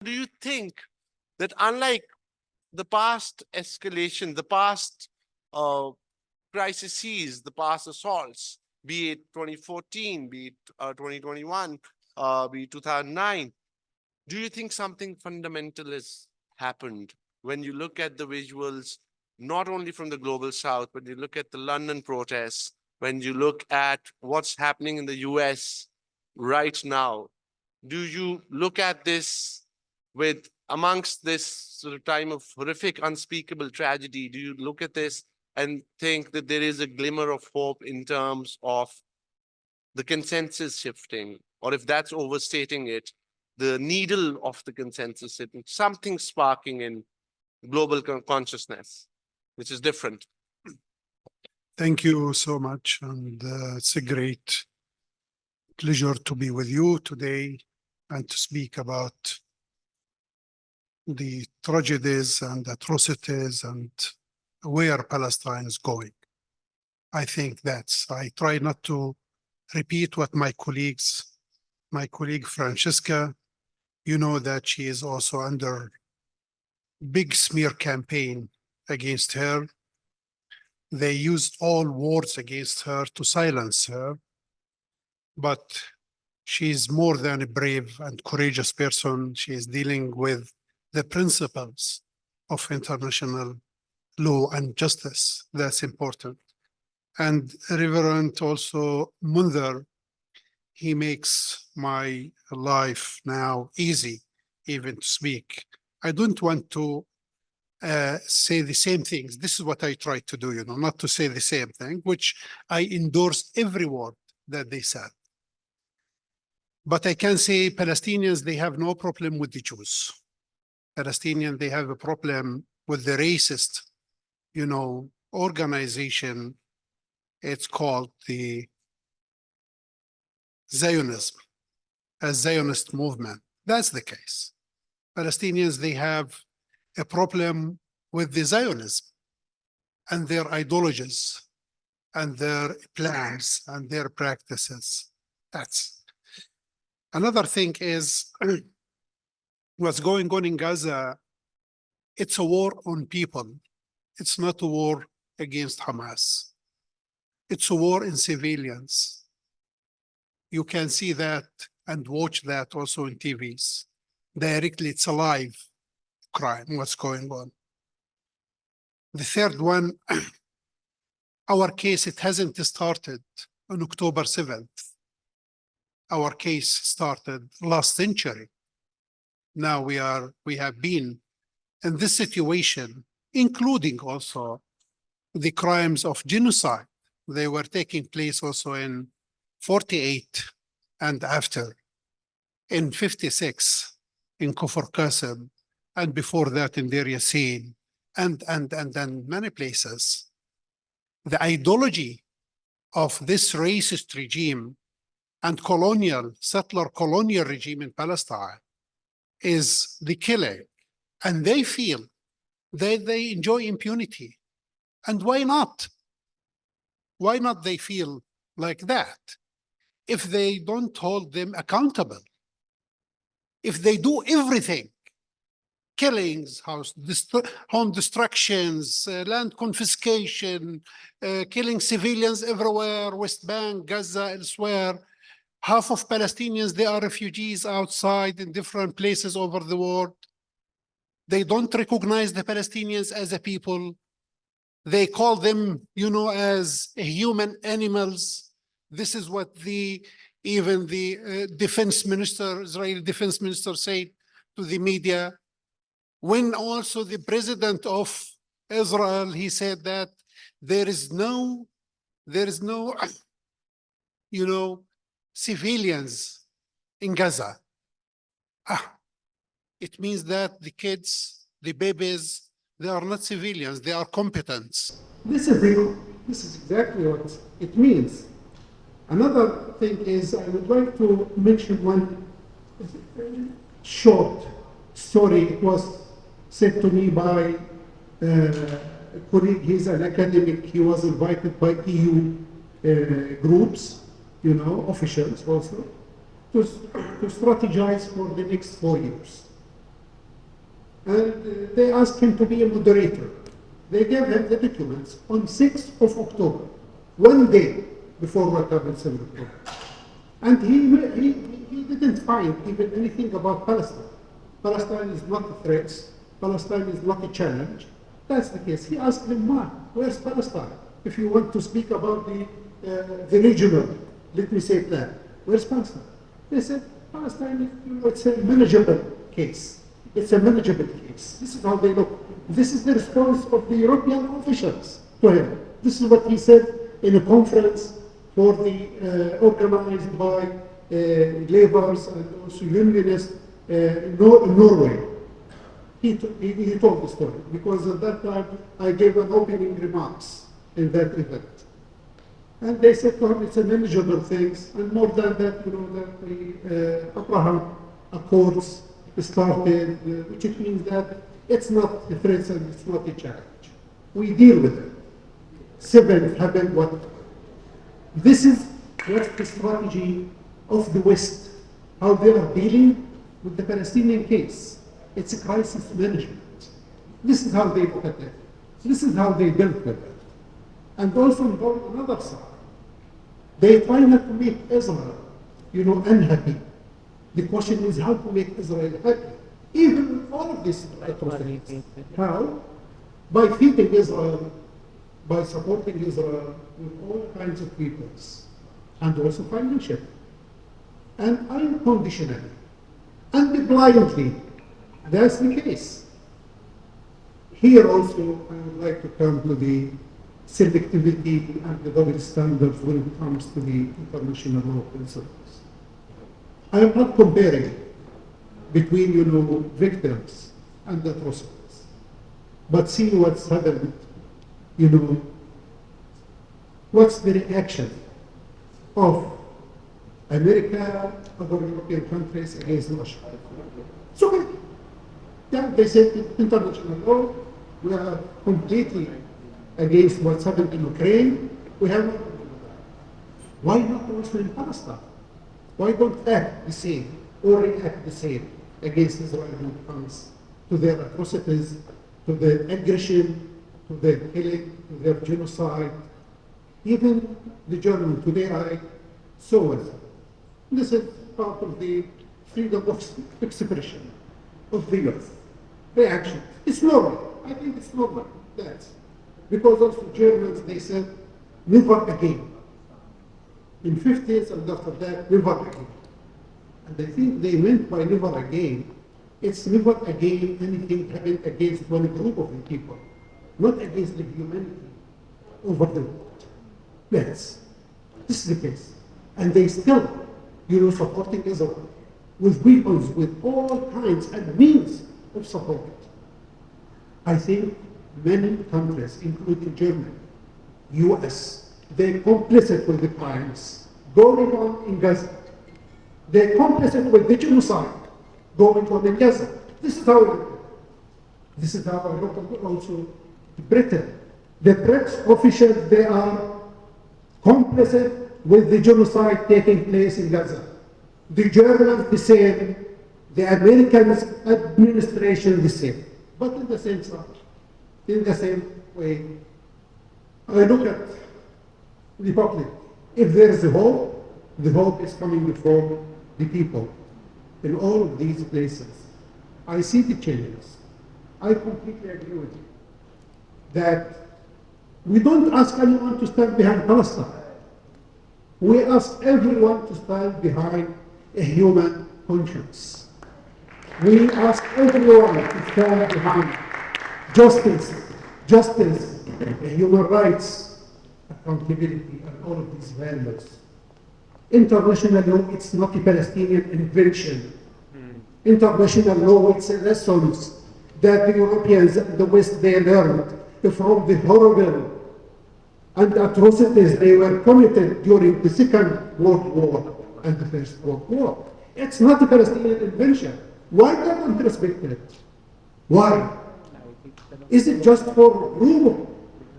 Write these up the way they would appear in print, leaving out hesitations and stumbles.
Do you think that unlike the past escalation, the past uh, crises, the past assaults, be it 2014, be it 2021, be it 2009, do you think something fundamental has happened when you look at the visuals, not only from the global south, but you look at the London protests, when you look at what's happening in the US right now? Do you look at this with amongst this sort of time of horrific, unspeakable tragedy? Do you look at this and think that there is a glimmer of hope in terms of the consensus shifting, or if that's overstating it, the needle of the consensus shifting, something sparking in global consciousness, which is different? Thank you so much, and it's a great pleasure to be with you today and to speak about the tragedies and atrocities and where Palestine is going. I think I try not to repeat what my colleague Francesca, you know that she is also under big smear campaign against her. They used all words against her to silence her, but she's more than a brave and courageous person. She is dealing with the principles of international law and justice. That's important. And Reverend also Munther, he makes my life now easy even to speak. I don't want to say the same things. This is what I try to do, not to say the same thing, which I endorse every word that they said. But I can say Palestinians, they have no problem with the Jews. Palestinians, they have a problem with the racist, organization. It's called the Zionism, a Zionist movement. That's the case. Palestinians, they have a problem with the Zionism and their ideologies and their plans and their practices. That's another thing is what's going on in Gaza. It's a war on people. It's not a war against Hamas. It's a war in civilians. You can see that and watch that also in TVs. Directly, it's a live crime, what's going on. The third one, our case, it hasn't started on October 7th. Our case started last century. Now we have been in this situation, including also the crimes of genocide. They were taking place also in 48 and after, in 56 in Kufr Qasim, and before that in Deir Yassin, and many places. The ideology of this racist regime and settler colonial regime in Palestine is the killing. And they feel that they enjoy impunity. And why not? Why not they feel like that? If they don't hold them accountable, if they do everything, killings, home destructions, land confiscation, killing civilians everywhere, West Bank, Gaza, elsewhere. Half of Palestinians, they are refugees outside in different places over the world. They don't recognize the Palestinians as a people. They call them, as human animals. This is what even the defense minister, Israeli defense minister, said to the media. When also the president of Israel, he said that there is no, civilians in Gaza. It means that the kids, the babies, they are not civilians, they are combatants. This is exactly what it means. Another thing is, I would like to mention one short story. It was said to me by a colleague. He's an academic. He was invited by EU groups, officials also, to strategize for the next 4 years. and they asked him to be a moderator. They gave him the documents on 6th of October, one day before what happened 7th October. And he didn't find even anything about Palestine. Palestine is not a threat. Palestine is not a challenge. That's the case. He asked them, why? Where's Palestine? If you want to speak about the regional, let me say that. Where's Palestine? They said, Palestine, it's a manageable case. It's a manageable case. This is how they look. This is the response of the European officials to him. This is what he said in a conference for the organized by laborers and also unionists in Norway. He told the story because at that time I gave an opening remarks in that event. And they said to him, it's a manageable thing, and more than that, that the Abraham Accords started, which means that it's not a threat and it's not a challenge. We deal with it. 7th happened what? This is what's the strategy of the West, how they are dealing with the Palestinian case. It's a crisis management. This is how they look at it. This is how they dealt with it. And also on another side, they try not to make Israel, unhappy. The question is how to make Israel happy, even with all of these atrocities. How? By feeding Israel, by supporting Israel with all kinds of peoples, and also financially, and unconditionally, and blindly. That's the case. Here also, I would like to come to the selectivity and the double standards when it comes to the international law principles. I am not comparing between, victims and atrocities, but see what's happened, what's the reaction of America, other European countries against Russia. So, yeah, they said international law, we are completely against what's happened in Ukraine. We have, why not also in Palestine? Why don't act the same or react the same against Israel when it comes to their atrocities, to their aggression, to their killing, to their genocide? Even the German today, I saw it. This is part of the freedom of expression of the youth. Reaction. It's normal. I think it's normal. That's because also Germans, they said, never again. In 50s and after that, never again. And I think they meant by never again, it's never again anything happened against one group of the people, not against the humanity over the world. Yes, this is the case. And they still, supporting Israel with weapons, with all kinds and means of support. I think many countries, including Germany, US, they're complicit with the crimes going on in Gaza. They're complicit with the genocide going on in Gaza. This is how I look at also Britain. The British officials, they are complicit with the genocide taking place in Gaza. The Germans, the same. The American administration, the same. But in the same side, in the same way, I look at the public. If there is a hope, the hope is coming from the people in all of these places. I see the changes. I completely agree with you that we don't ask anyone to stand behind Palestine. We ask everyone to stand behind a human conscience. We ask everyone to stand behind justice, human rights, accountability, and all of these values. International law, it's not a Palestinian invention. International law, it's lessons that the Europeans and the West, they learned from the horrible and atrocities they were committed during the Second World War and the First World War. It's not a Palestinian invention. Why don't we respect it? Why? Is it just for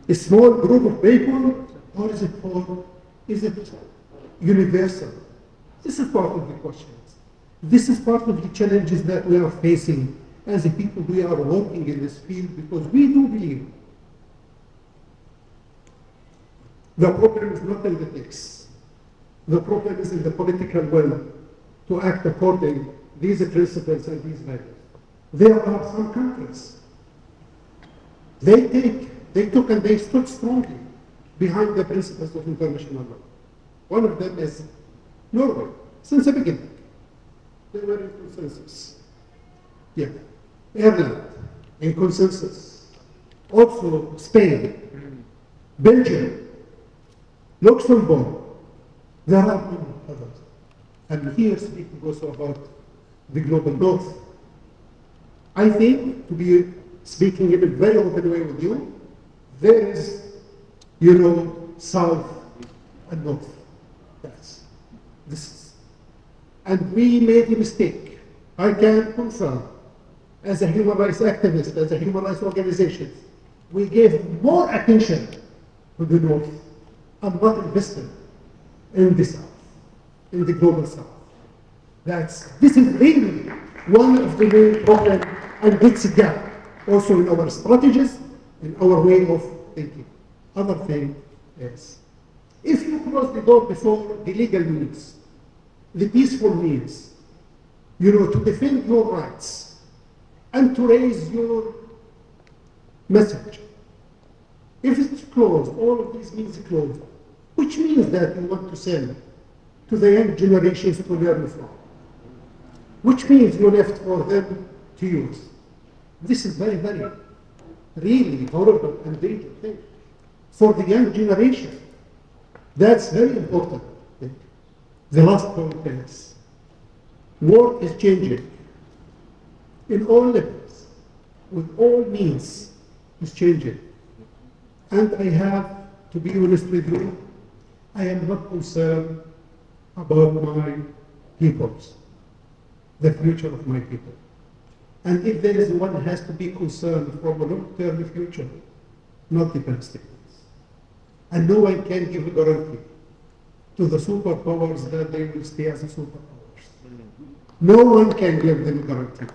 a small group of people, or is it universal? This is part of the questions. This is part of the challenges that we are facing as a people, we are working in this field because we do believe the problem is not in the text. The problem is in the political will to act according to these principles and these values. There are some countries, they took and they stood strongly behind the principles of international law. One of them is Norway, since the beginning. They were in consensus. Yeah. Ireland, in consensus. Also Spain, Belgium, Luxembourg. There are many others. And here speaking also about the global north. I think, to be speaking in a very open way with you, there is, south and north. This is. And we made a mistake. I can confirm, as a human rights activist, as a human rights organization, we gave more attention to the north and not invested in the south, in the global south. This is really one of the main problems, and it's a gap also in our strategies, in our way of thinking. Other thing is, if you close the door before the legal means, the peaceful means, to defend your rights and to raise your message, if it's closed, all of these means closed, which means that you want to send to the young generations to learn from, which means you left for them to use. This is very, very, really horrible and dangerous thing for the young generation. That's very important. The last point is, world is changing in all levels, with all means is changing. And I have to be honest with you, I am not concerned about my peoples, the future of my people. And if there is one has to be concerned for a long-term future, not the Palestinians. And no one can give a guarantee to the superpowers that they will stay as superpowers. No one can give them a guarantee.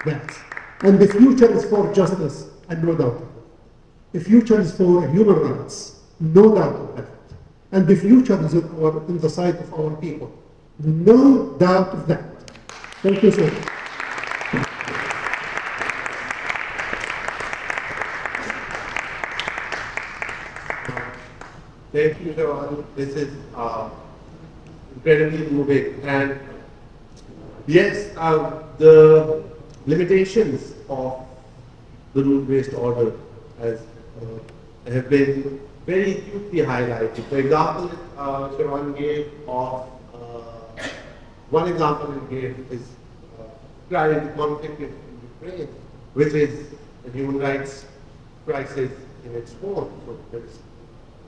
That. And the future is for justice, and no doubt of it. The future is for human rights, no doubt of that. And the future is in the side of our people, no doubt of that. Thank you so much. Thank you, Shawan. This is incredibly moving. And yes, the limitations of the rule-based order have been very acutely highlighted. For example, Shawan gave of one example he gave is Israel conflict in Ukraine, which is a human rights crisis in its own.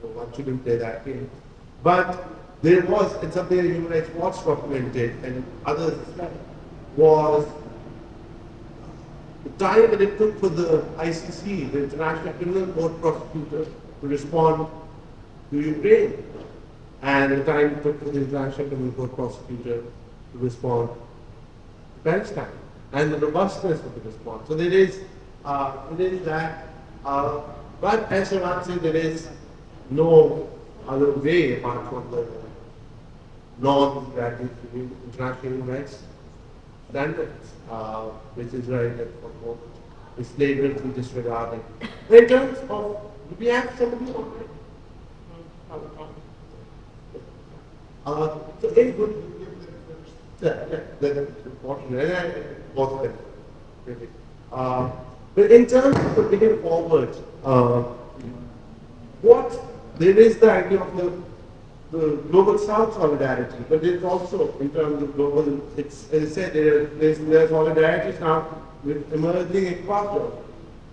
So one shouldn't play that game. But there was, and something that Human Rights Watch documented, and others was the time that it took for the ICC, the International Criminal Court prosecutor, to respond to Ukraine, and the time it took for the International Criminal Court prosecutor to respond to Palestine, and the robustness of the response. So there is that, but as Shawan said, there is no other way apart from the norms that international human rights standards, which Israel has proposed, is flagrantly disregarding. In terms of, do we have somebody on so in good, that's important, both of them. Really. But in terms of looking forward, there is the idea of the global South solidarity, but there's also, in terms of global, it's, as I said, there's solidarities now with emerging Ecuador,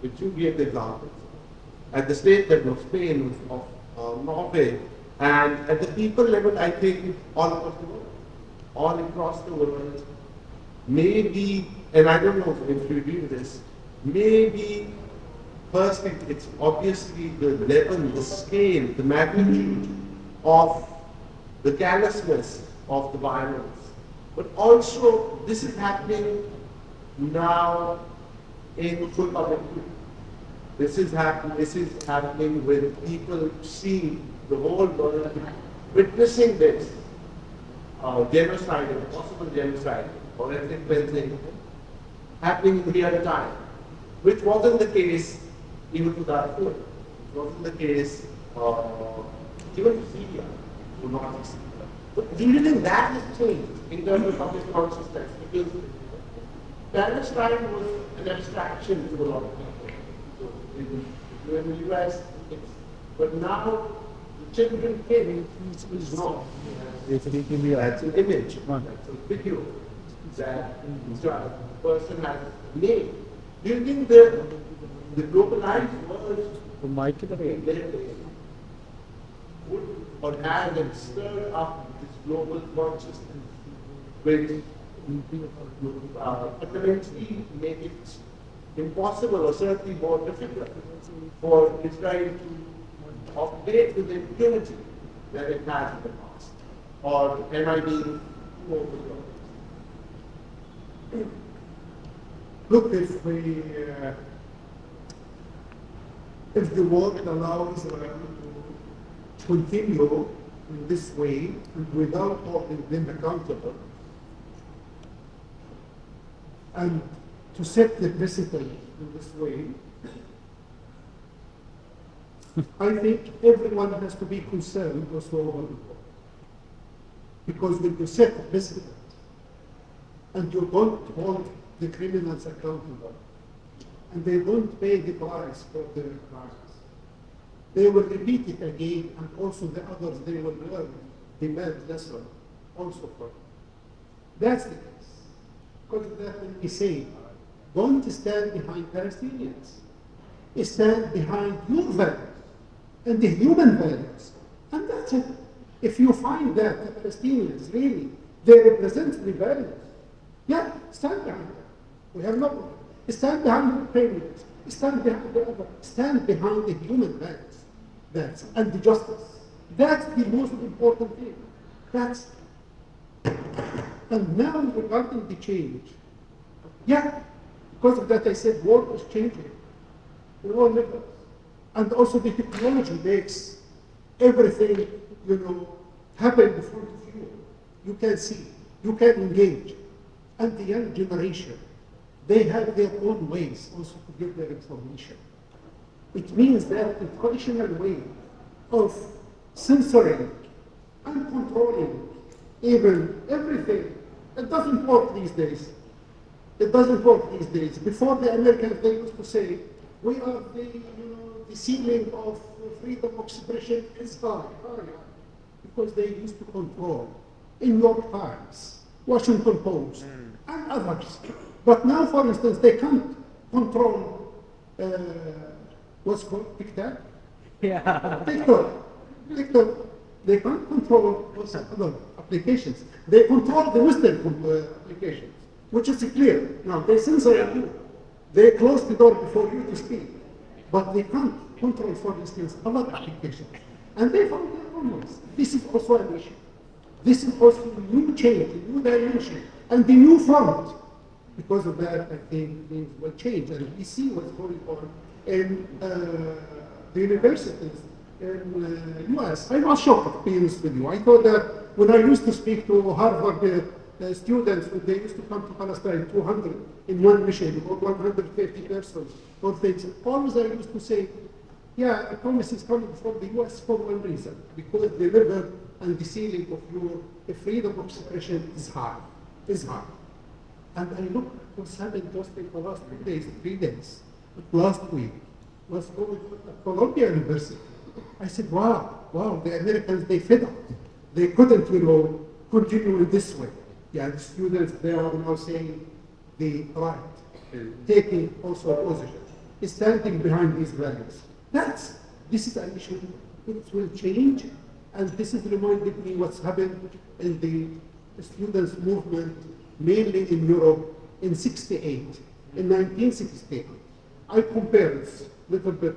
which you gave the examples, at the state level of Spain, of Norway, and at the people level, I think, all across the world, maybe, and I don't know if you agree with this, maybe firstly, it's obviously the level, the scale, the magnitude of the callousness of the violence. But also, this is happening now in full public view. This is happening with people seeing the whole world witnessing this genocide, or possible genocide, or ethnic cleansing happening in real time, which wasn't the case even to that point. It wasn't the case even to Syria, to Northeast Syria. But do you think that has changed in terms of public consciousness? Because Palestine was an abstraction to a lot of people. So in the US, but now the children came is not. That's an image, that's a video that the person has made. Do you think the globalized world would or has and stirred up this global consciousness, which fundamentally make it impossible or certainly more difficult for Israel to operate with the impunity that it has in the past? Or am I being too overwhelmed? Look, if the world allows Israel to continue in this way and without holding them accountable, and to set the precedent in this way, I think everyone has to be concerned also over the world. Because when you set a precedent and you don't hold the criminals accountable, and they don't pay the price for their crimes, they will repeat it again, and also the others, they will learn, demand lesson also for it. That's the case. Because of that, when we say, don't stand behind Palestinians. Stand behind your values and the human values. And that's it. If you find that the Palestinians really, they represent the values, yeah, stand behind them. We have no problem. Stand behind the Ukrainians. Stand behind the other. Stand behind the human values. And the justice. That's the most important thing. And now regarding the change, yeah, because of that I said world is changing in all levels. And also the technology makes everything, happen in front of you. You can see, you can engage. And the young generation, they have their own ways also to get their information. It means that the traditional way of censoring and controlling even everything, it doesn't work these days. It doesn't work these days. Before the Americans, they used to say, we are the ceiling of freedom of expression is high. Because they used to control in New York Times, Washington Post, and others. But now, for instance, they can't control what's called TikTok. Yeah. TikTok. They can't control what's other applications. They control the Western applications, which is clear. Now, they censor you. They close the door before you to speak. But they can't control, for instance, other applications. And they found their own ways. This is also an issue. This is also a new change, a new dimension, and the new front. Because of that, I think things will change. And we see what's going on in the universities in US. I was shocked, to be honest with you. I thought that when I used to speak to Harvard students, when they used to come to Palestine, 200 in one mission, or 150 persons, or things, always I used to say, yeah, a promise is coming from the US for one reason, because the level and the ceiling of your freedom of expression is high. And I look what's happened just in the last 2 days, 3 days. Last week was going at Columbia University. I said, wow, the Americans, they fed up. They couldn't, continue in this way. Yeah, the students, they are now saying the right, taking also a position, standing behind these values. This is an issue. It will change, and this is reminded me what's happened in the students' movement, mainly in Europe, in 1968. I compare this a little bit.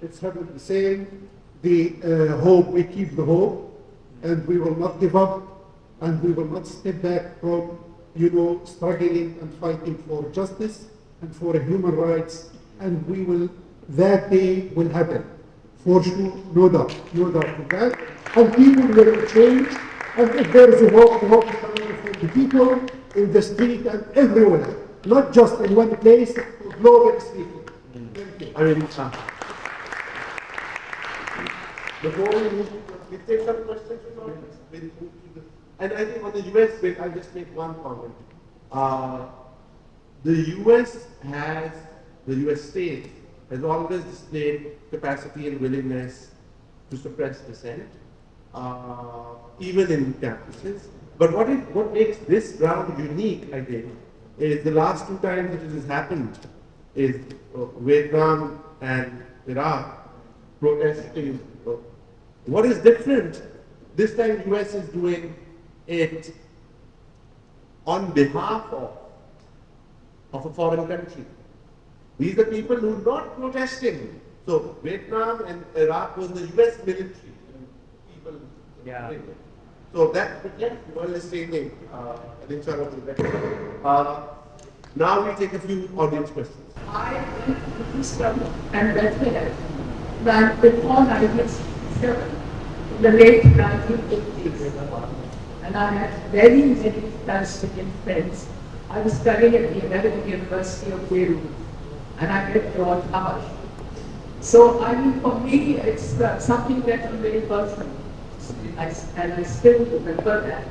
It's happened the same. The hope, we keep the hope, and we will not give up, and we will not step back from, struggling and fighting for justice. and for human rights, and that day will happen. For sure, no doubt of that. And people will change, and if there is a hope is coming from the people in the street and everywhere, not just in one place, globally speaking. Thank you. I mean, before we take some questions from the audience, and I think on the US bit, I'll just make one comment. The US state has always displayed capacity and willingness to suppress dissent, even in campuses. But what makes this round unique, I think, is the last two times that it has happened is Vietnam and Iraq protesting. What is different? This time US is doing it on behalf of a foreign country. These are people who are not protesting. So Vietnam and Iraq was the US military. People. Yeah. So that, one is saying, I think now we take a few audience questions. I went to Houston and Bethlehem back before 1967, in the late 1950s. And I had very many Palestinian friends. I was studying at the American University of Beirut, and I met George Howard. So, I mean, for me, it's something that is very personal. And I still remember that.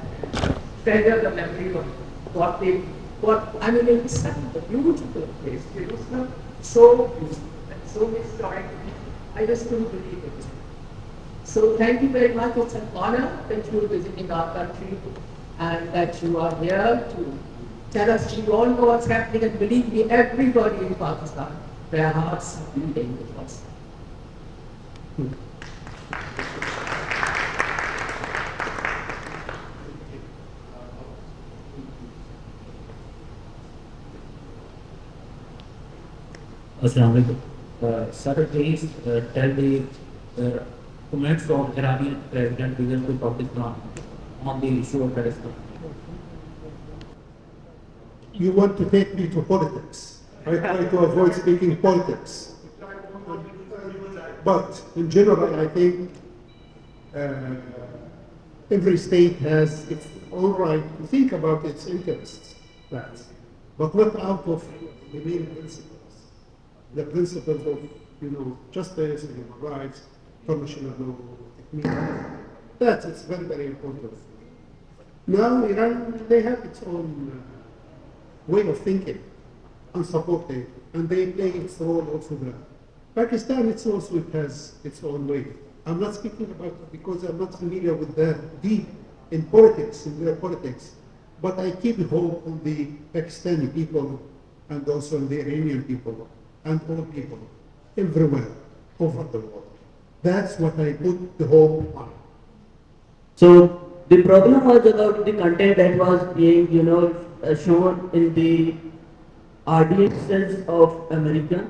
Treasure the memory of I mean, it was such a beautiful place. It was so beautiful and so historic. I just couldn't believe it. So thank you very much. It's an honor that you are visiting our country and that you are here to tell us you all know what's happening, and believe me, everybody in Pakistan, their hearts are beating with us. Assalamu alaikum. Sir, please tell the comments from Iranian President Republic on the issue of Palestine. You want to take me to politics. I try to avoid speaking politics. But in general, I think every state has its own right to think about its interests, but not out of the main principles. The principles of, justice and human rights, international law, technique. It's very, very important. Now, Iran, they have its own way of thinking and supporting, and they play its role also there. Pakistan, it has its own way. I'm not speaking about it because I'm not familiar with the deep in politics, in their politics, but I keep hope on the Pakistani people and also on the Iranian people and all people everywhere over the world. That's what I put the hope on. So the problem was about the content that was being, shown in the audiences of America.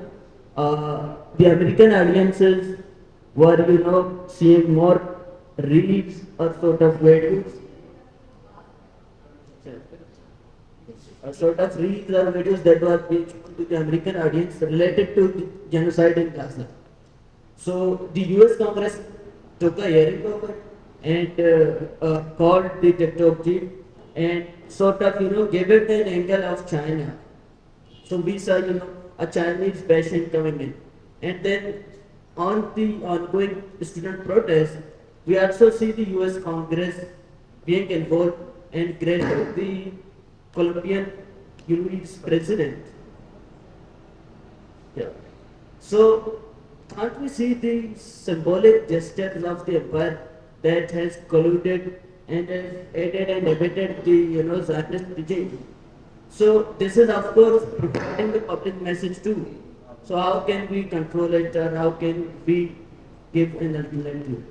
The American audiences were, seeing more reels or sort of videos. Sort of reels or videos that were being shown to the American audience related to the genocide in Gaza. So the US Congress took a hearing over and called the TikTok chief and sort of, gave it an angle of China. So we saw, a Chinese patient coming in. And then on the ongoing student protest, we also see the US Congress being involved and granted the Colombian UNI's president. Yeah. So, can't we see the symbolic gestures of the empire that has colluded and has aided and abetted the Zionist regime? So, this is of course providing the public message too. So, how can we control it, or how can we give an alternative?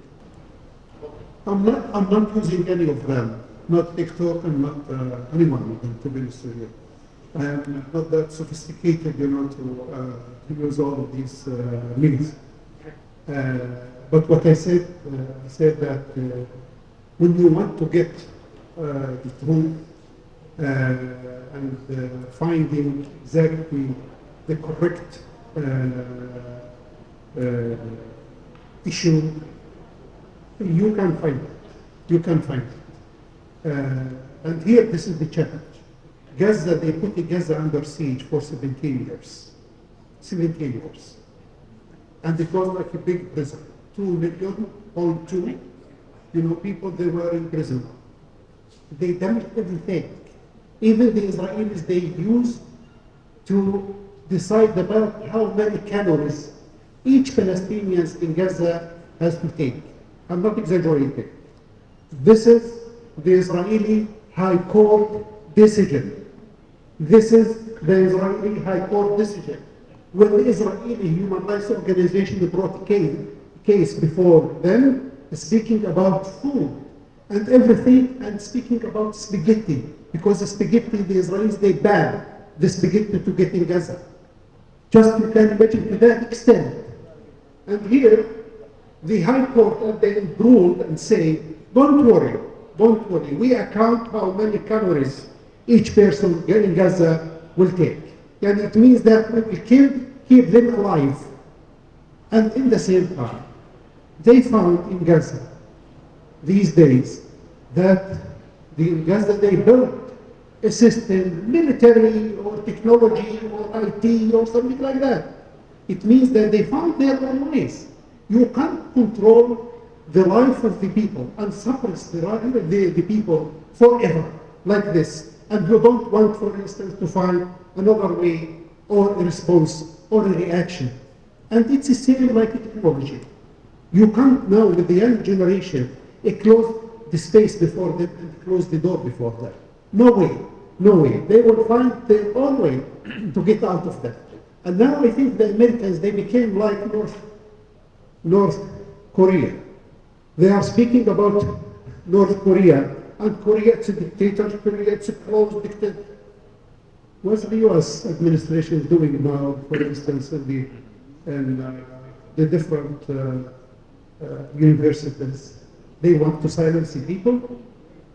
I'm not using any of them. Not TikTok and not anyone, to be honest with you. I am not that sophisticated, to use all of these means. But what I said that when you want to get the truth and finding exactly the correct issue, you can find it. You can find it. And here, this is the challenge. Gaza, they put Gaza under siege for 17 years. 17 years. And it was like a big prison. 2 million, all 2, people, they were in prison. They damaged everything. Even the Israelis, they used to decide about how many calories each Palestinian in Gaza has to take. I'm not exaggerating. This is the Israeli High Court decision. This is the Israeli High Court decision. When the Israeli Human Rights Organization brought a case before them, speaking about food and everything, and speaking about spaghetti, because the spaghetti, the Israelis, they ban the spaghetti to get in Gaza. Just you can imagine to that extent. And here, the High Court, they ruled and say, don't worry, we account how many calories each person in Gaza will take. And it means that we will keep them alive. And in the same time, they found in Gaza these days that in Gaza they built a system, military or technology or IT or something like that. It means that they found their own ways. You can't control the life of the people and suppress the life of the people forever like this. And you don't want, for instance, to find another way or a response or a reaction. And it's the same like technology. You can't now, with the young generation, close the space before them and close the door before them. No way, no way. They will find their own way to get out of that. And now I think the Americans, they became like North Korea. They are speaking about North Korea, and Korea, it's a dictator, Korea, it's a closed dictator. What's the US administration doing now, for instance, in the different universities? They want to silence the people.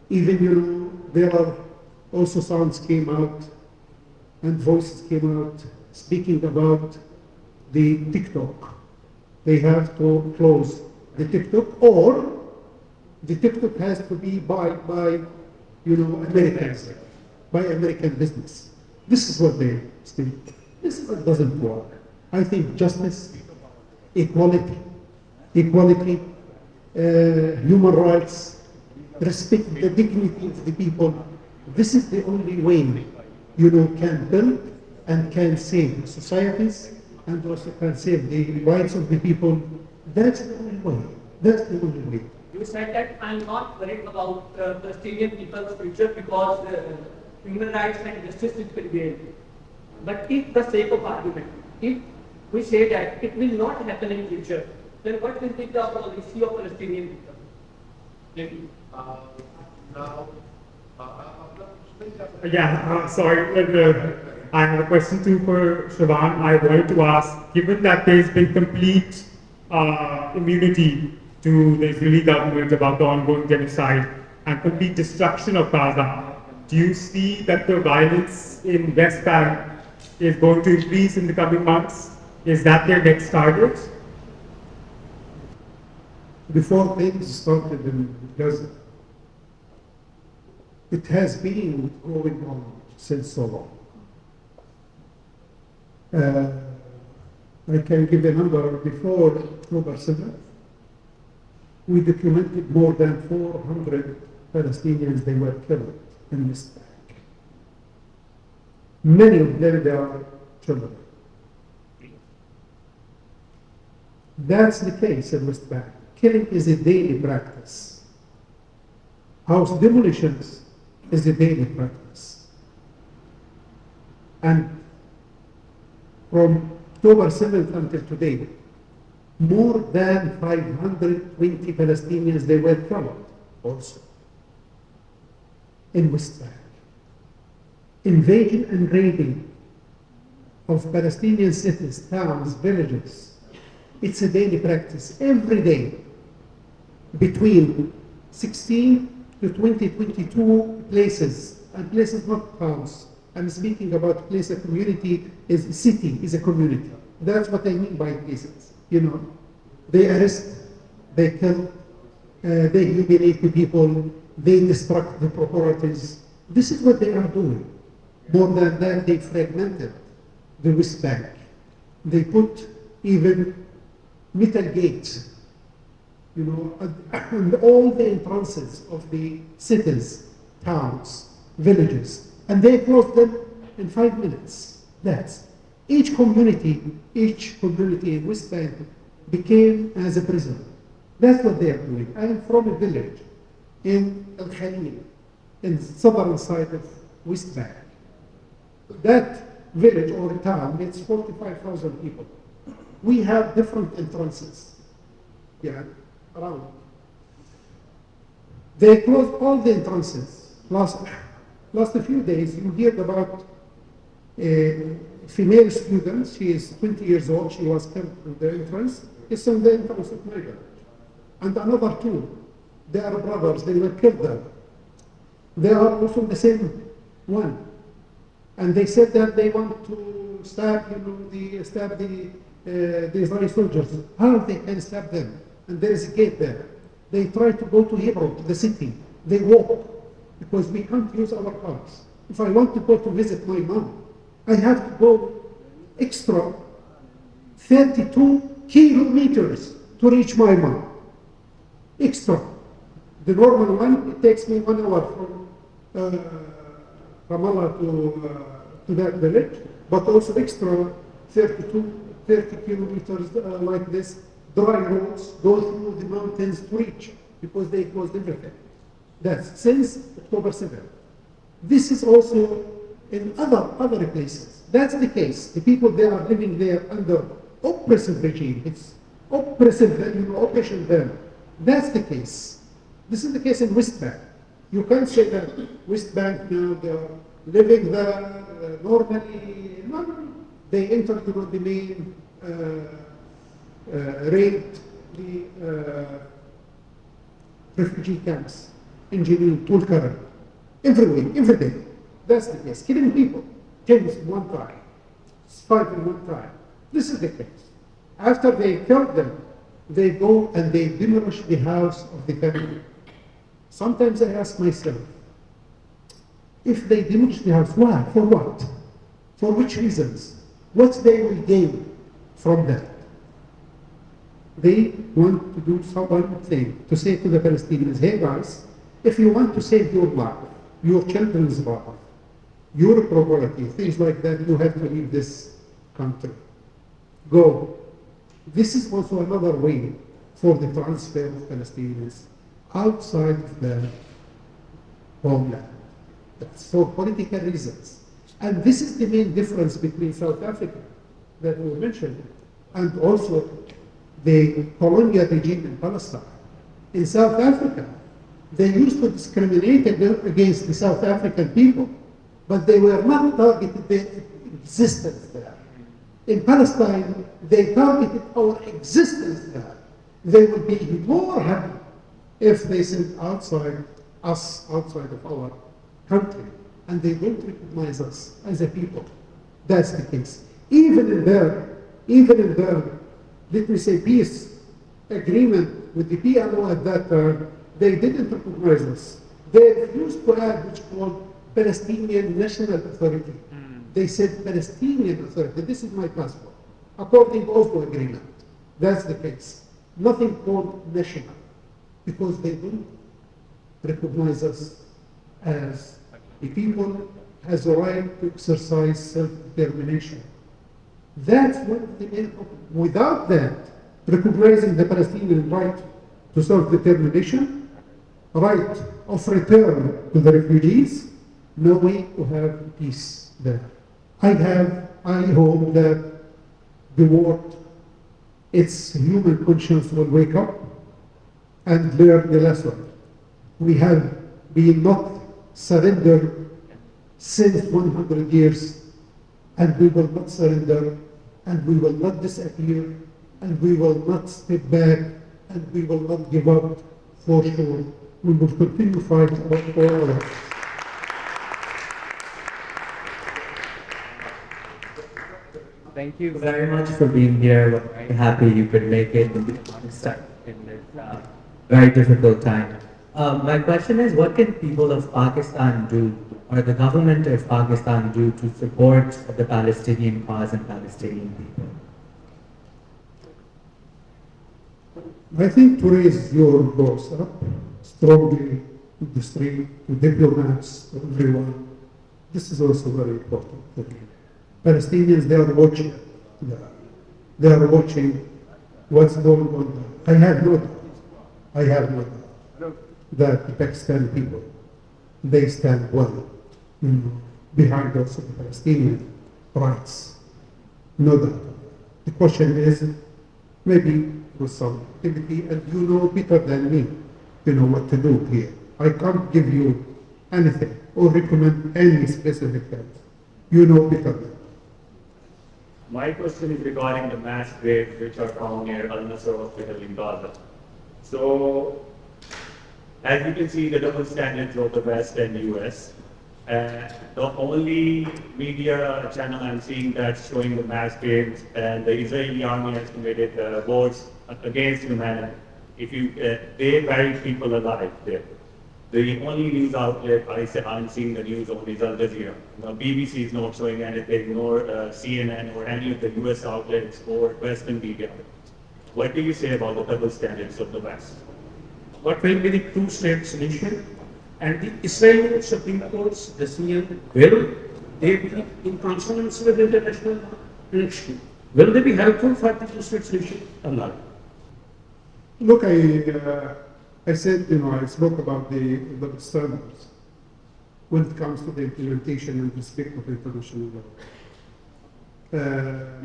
Even, there are also sounds came out and voices came out speaking about the TikTok. They have to close the TikTok, or the TikTok has to be by Americans, by American business. This is what they state. This is what doesn't work. I think justice, equality, human rights, respect the dignity of the people. This is the only way, can build and can save societies and also can save the rights of the people. That's the only way. That's the only way. You said that I'm not worried about Palestinian people's future because human rights and justice will prevail. But if the sake of argument, if we say that it will not happen in future, then what will be the policy of Palestinian people? Sorry, I have a question too for Shawan. I wanted to ask, given that there's been complete immunity to the Israeli government about the ongoing genocide and complete destruction of Gaza, do you see that the violence in West Bank is going to increase in the coming months? Is that their next target? Before things started in Gaza, it has been going on since so long. I can give a number. Before October 7th, we documented more than 400 Palestinians, they were killed in West Bank. Many of them, they are children. That's the case in West Bank. Killing is a daily practice. House demolitions is a daily practice. And from October 7th until today, more than 520 Palestinians, they were killed also in West Bank. Invasion and raiding of Palestinian cities, towns, villages, it's a daily practice every day. Between 16 to 22 places, and places not towns, I'm speaking about place, a community is a city, is a community. That's what I mean by places. You know, they arrest, they kill, they humiliate the people, they destruct the properties. This is what they are doing. More than that, they fragmented the West Bank. They put even metal gates, you know, and all the entrances of the cities, towns, villages, and they closed them in 5 minutes. That's each community in West Bank became as a prison. That's what they are doing. I am from a village in Al-Khalil, in the southern side of West Bank. That village or town, it's 45,000 people. We have different entrances, yeah, around. They closed all the entrances. Last a few days, you heard about a female student. She is 20 years old. She was killed in the entrance. It's on the entrance of my village. And another two, they are brothers. They were killed there. They are also the same one. And they said that they want to stab, the Israeli soldiers. How they can stab them? And there is a gate there. They try to go to Hebron, the city. They walk because we can't use our cars. If I want to go to visit my mom, I have to go extra 32 kilometers to reach my mom. Extra. The normal one, it takes me 1 hour from Ramallah to that village, but also extra 30 kilometers like this, dry roads, go through the mountains to reach, because they closed everything. That's since October 7th. This is also in other places. That's the case. The people, they are living there under oppressive regime. It's oppressive, oppression there. That's the case. This is the case in West Bank. You can't say that West Bank now, they are living there normally. No. They entered the main raped the refugee camps in Jenin, Tulkarem, everywhere, every day. That's the case. Killing people, 10 in one time, 5 in one time. This is the case. After they killed them, they go and they demolish the house of the family. Sometimes I ask myself, if they demolish the house, why? For what? For which reasons? What they will gain from that? They want to do one thing, to say to the Palestinians, hey guys, if you want to save your life, your children's life, your property, things like that, you have to leave this country. Go. This is also another way for the transfer of Palestinians outside of the homeland. That's for political reasons. And this is the main difference between South Africa that we mentioned and also the colonial regime in Palestine. In South Africa, they used to discriminate against the South African people, but they were not targeted their existence there. In Palestine, they targeted our existence there. They would be more happy if they sent outside of our country, and they don't recognize us as a people. That's the case. Even in their, let me say, peace agreement with the PLO at that time, they didn't recognize us. They refused to add what's called Palestinian National Authority. They said Palestinian Authority. This is my passport, according to Oslo Agreement. That's the case. Nothing called national, because they don't recognize us as the people has a right to exercise self-determination. That's what the main problem. Without that, recognizing the Palestinian right to self-determination, right of return to the refugees, no way to have peace there. I hope that the world, its human conscience will wake up and learn the lesson. We have been not surrendered since 100 years, and we will not surrender, and we will not disappear, and we will not step back, and we will not give up for sure. We will continue fighting for all of us. Thank you very much for being here. We're very happy you could make it in this very difficult time. My question is, what can people of Pakistan do, or the government of Pakistan do, to support the Palestinian cause and Palestinian people? I think to raise your voice up strongly to the street, to diplomats, to everyone, this is also very important for me. Palestinians, they are watching. They are watching what's going on. I have no doubt that the Pakistani people, they stand well behind also the Palestinian rights. No doubt. The question is, maybe with some activity, and you know better than me, you know what to do here. I can't give you anything or recommend any specific things. You know better than me. My question is regarding the mass graves which are found near Al-Nasr Hospital in Gaza. So, as you can see, the double standards of the West and US. The only media channel I'm seeing that's showing the mass graves, and the Israeli army has committed wars against humanity. They buried people alive there. The only news outlet I'm seeing the news on is Al Jazeera. Now, BBC is not showing anything, nor CNN or any of the US outlets or Western media. What do you say about the double standards of the West? What will be the two-state solution? And the Israeli Supreme Court's decision, will they be in consonance with international law? Will they be helpful for the two-state solution or not? Look, I said, I spoke about the standards when it comes to the implementation and respect of international law.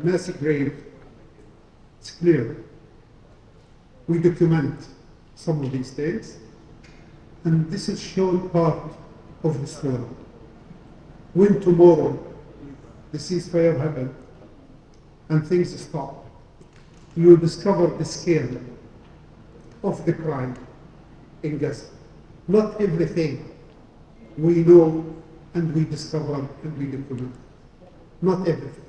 Mass grave, it's clear. We document some of these things, and this is shown part of the story. When tomorrow the ceasefire happens and things stop, you discover the scale of the crime in Gaza. Not everything we know and we discover and we document. Not everything.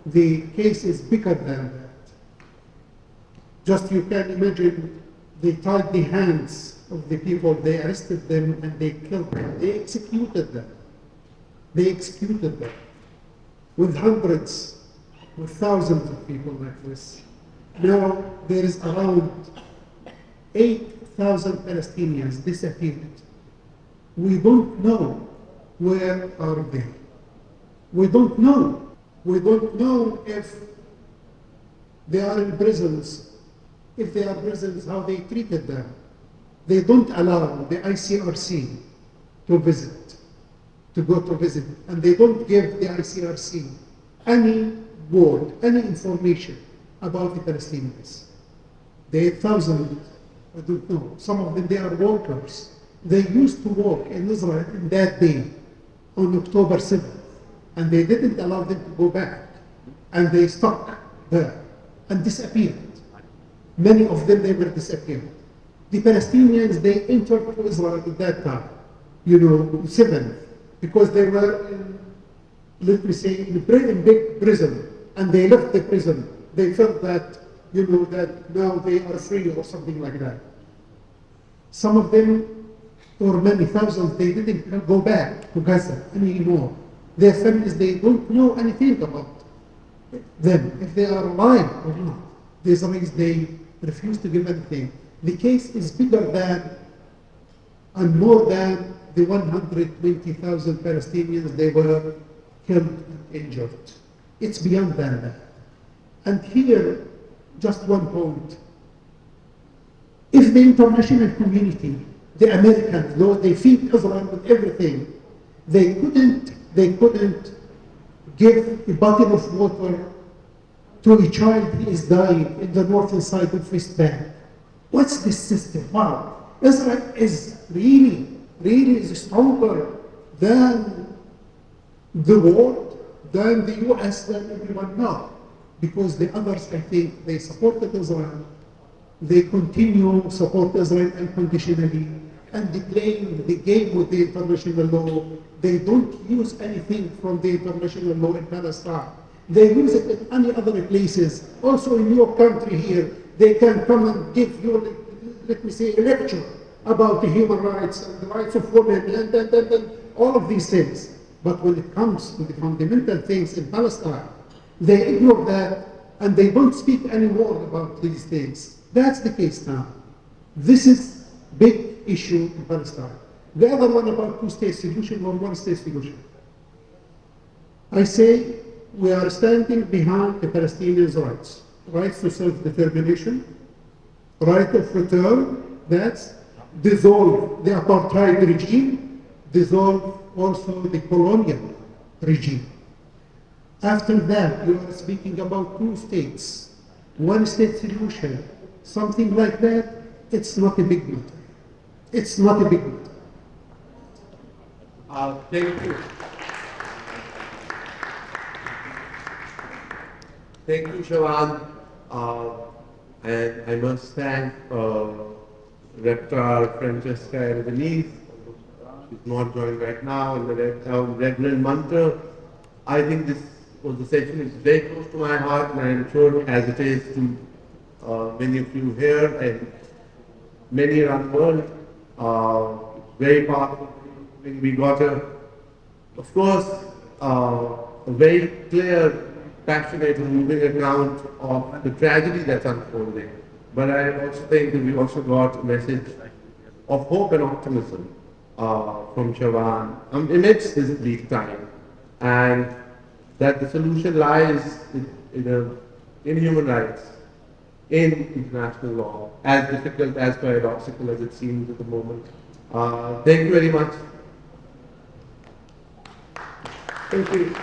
The case is bigger than that. Just you can imagine, they tied the hands of the people, they arrested them and they killed them. They executed them. They executed them with hundreds, with thousands of people like this. Now there is around 8,000 Palestinians disappeared. We don't know where are they. We don't know. We don't know if they are in prisons. If they are prisons, how they treated them. They don't allow the ICRC to visit, to go to visit, and they don't give the ICRC any word, any information about the Palestinians. They 1,000, I don't know, some of them, they are workers. They used to work in Israel in that day, on October 7th, and they didn't allow them to go back, and they stuck there and disappeared. Many of them, they were disappeared. The Palestinians, they entered to Israel at that time, 7th, because they were in, let me say, in big prison, and they left the prison. They felt that, that now they are free or something like that. Some of them, or many thousands, they didn't go back to Gaza anymore. Their families, they don't know anything about them, if they are alive or not. The Israelis, they refuse to give anything. The case is bigger than and more than the 120,000 Palestinians they were killed and injured. It's beyond than that. And here, just one point. If the international community, the Americans, though they feed Israel with everything, they couldn't give a bottle of water to a child who is dying in the northern side of West Bank. What's this system? Wow. Israel is really is stronger than the world, than the US, than everyone now. Because the others, I think, they supported Israel. They continue to support Israel unconditionally, and they play the game with the international law. They don't use anything from the international law in Palestine. They use it in any other places. Also in your country here, they can come and give you, let me say, a lecture about the human rights and the rights of women and all of these things. But when it comes to the fundamental things in Palestine, they ignore that and they don't speak anymore about these things. That's the case now. This is big issue in Palestine. The other one about two-state solution or one-state solution. I say we are standing behind the Palestinians' rights. Rights to self-determination, right of return, that's dissolve the apartheid regime, dissolve also the colonial regime. After that, you are speaking about two states, one state solution, something like that. It's not a big matter. It's not a big matter. Thank you. Thank you, Shawan. And I must thank Reptar Francesca Denise. She's not joined right now, and the Reverend Mantra. I think this was a session is very close to my heart, and I'm sure as it is to many of you here and many around the world. Very powerful. We got of course, a very clear, passionate and moving account of the tragedy that's unfolding. But I also think that we also got a message of hope and optimism from Shawan amidst this bleak time, and that the solution lies in human rights, in international law, as difficult, as paradoxical as it seems at the moment. Thank you very much. Thank you.